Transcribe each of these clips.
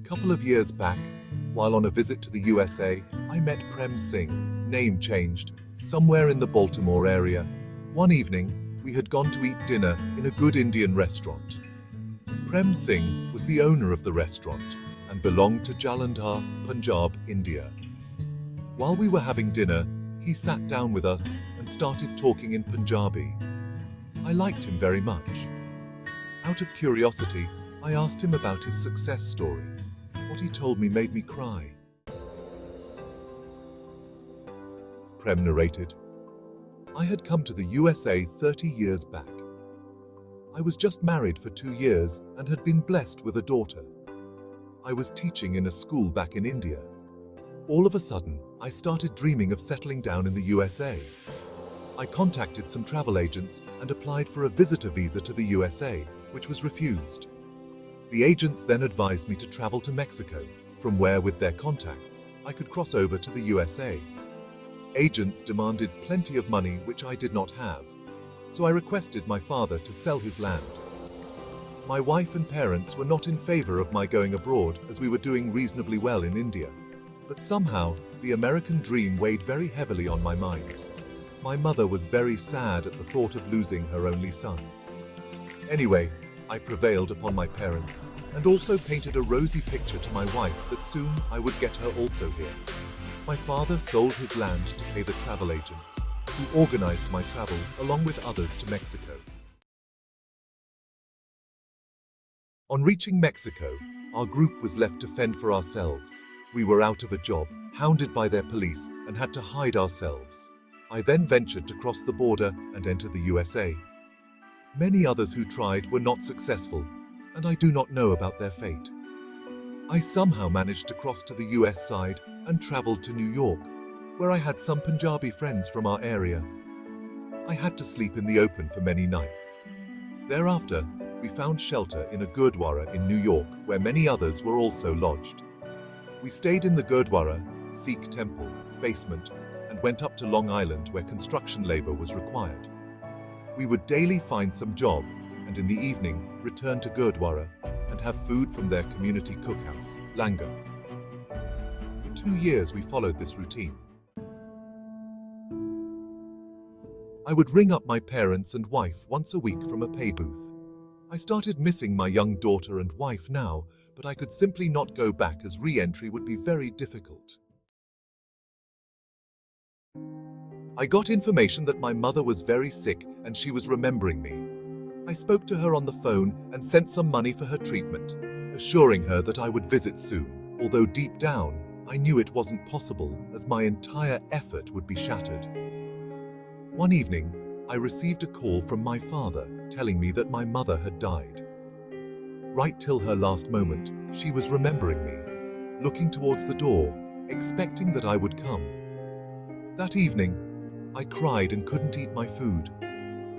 Couple of years back, while on a visit to the USA, I met Prem Singh, name changed, somewhere in the Baltimore area. One evening, we had gone to eat dinner in a good Indian restaurant. Prem Singh was the owner of the restaurant and belonged to Jalandhar, Punjab, India. While we were having dinner, he sat down with us and started talking in Punjabi. I liked him very much. Out of curiosity, I asked him about his success story. What he told me made me cry. Prem narrated, I had come to the USA 30 years back. I was just married for 2 years and had been blessed with a daughter. I was teaching in a school back in India. All of a sudden, I started dreaming of settling down in the USA. I contacted some travel agents and applied for a visitor visa to the USA, which was refused. The agents then advised me to travel to Mexico, from where, with their contacts, I could cross over to the USA. Agents demanded plenty of money, which I did not have, so I requested my father to sell his land. My wife and parents were not in favor of my going abroad, as we were doing reasonably well in India. But somehow, the American dream weighed very heavily on my mind. My mother was very sad at the thought of losing her only son. Anyway, I prevailed upon my parents and also painted a rosy picture to my wife that soon I would get her also here. My father sold his land to pay the travel agents, who organized my travel along with others to Mexico. On reaching Mexico, our group was left to fend for ourselves. We were out of a job, hounded by their police, and had to hide ourselves. I then ventured to cross the border and enter the USA. Many others who tried were not successful, and I do not know about their fate. I somehow managed to cross to the US side and traveled to New York, where I had some Punjabi friends from our area. I had to sleep in the open for many nights. Thereafter, we found shelter in a Gurdwara in New York, where many others were also lodged. We stayed in the Gurdwara, Sikh temple, basement, and went up to Long Island where construction labor was required. We would daily find some job, and in the evening return to Gurdwara and have food from their community cookhouse, langar. For 2 years we followed this routine. I would ring up my parents and wife once a week from a pay booth. I started missing my young daughter and wife now, but I could simply not go back as re-entry would be very difficult. I got information that my mother was very sick and she was remembering me. I spoke to her on the phone and sent some money for her treatment, assuring her that I would visit soon, although deep down, I knew it wasn't possible as my entire effort would be shattered. One evening, I received a call from my father telling me that my mother had died. Right till her last moment, she was remembering me, looking towards the door, expecting that I would come. That evening, I cried and couldn't eat my food.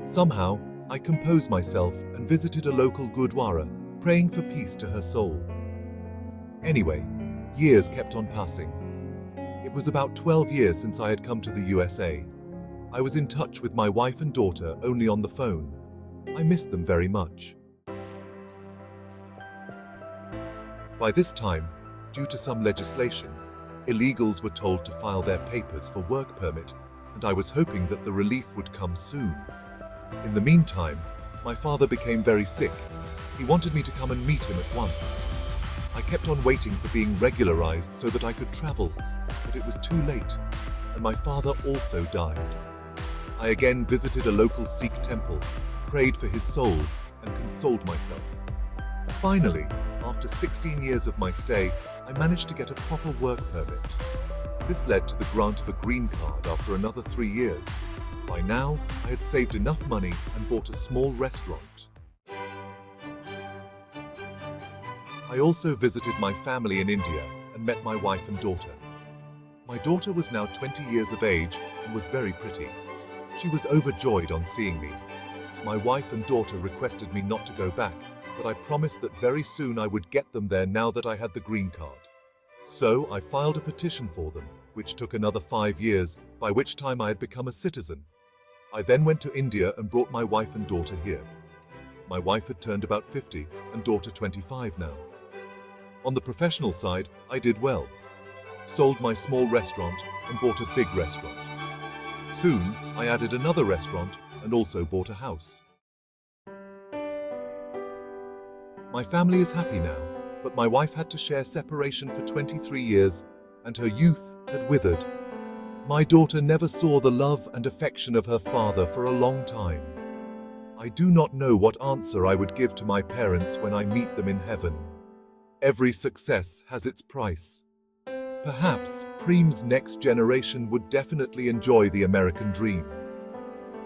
Somehow, I composed myself and visited a local Gurdwara, praying for peace to her soul. Anyway, years kept on passing. It was about 12 years since I had come to the USA. I was in touch with my wife and daughter only on the phone. I missed them very much. By this time, due to some legislation, illegals were told to file their papers for work permit, and I was hoping that the relief would come soon. In the meantime, my father became very sick. He wanted me to come and meet him at once. I kept on waiting for being regularized so that I could travel, but it was too late, and my father also died. I again visited a local Sikh temple, prayed for his soul, and consoled myself. Finally, after 16 years of my stay, I managed to get a proper work permit. This led to the grant of a green card after another 3 years. By now, I had saved enough money and bought a small restaurant. I also visited my family in India and met my wife and daughter. My daughter was now 20 years of age and was very pretty. She was overjoyed on seeing me. My wife and daughter requested me not to go back, but I promised that very soon I would get them there now that I had the green card. So I filed a petition for them, which took another 5 years, by which time I had become a citizen. I then went to India and brought my wife and daughter here. My wife had turned about 50 and daughter 25 now. On the professional side, I did well. Sold my small restaurant and bought a big restaurant. Soon, I added another restaurant and also bought a house. My family is happy now, but my wife had to share separation for 23 years and her youth had withered. My daughter never saw the love and affection of her father for a long time. I do not know what answer I would give to my parents when I meet them in heaven. Every success has its price. Perhaps Prem's next generation would definitely enjoy the American dream.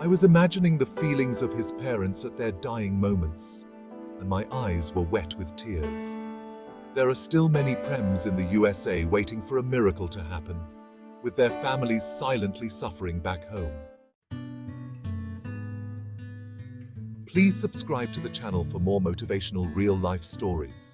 I was imagining the feelings of his parents at their dying moments, and my eyes were wet with tears. There are still many Prems in the USA waiting for a miracle to happen, with their families silently suffering back home. Please subscribe to the channel for more motivational real-life stories.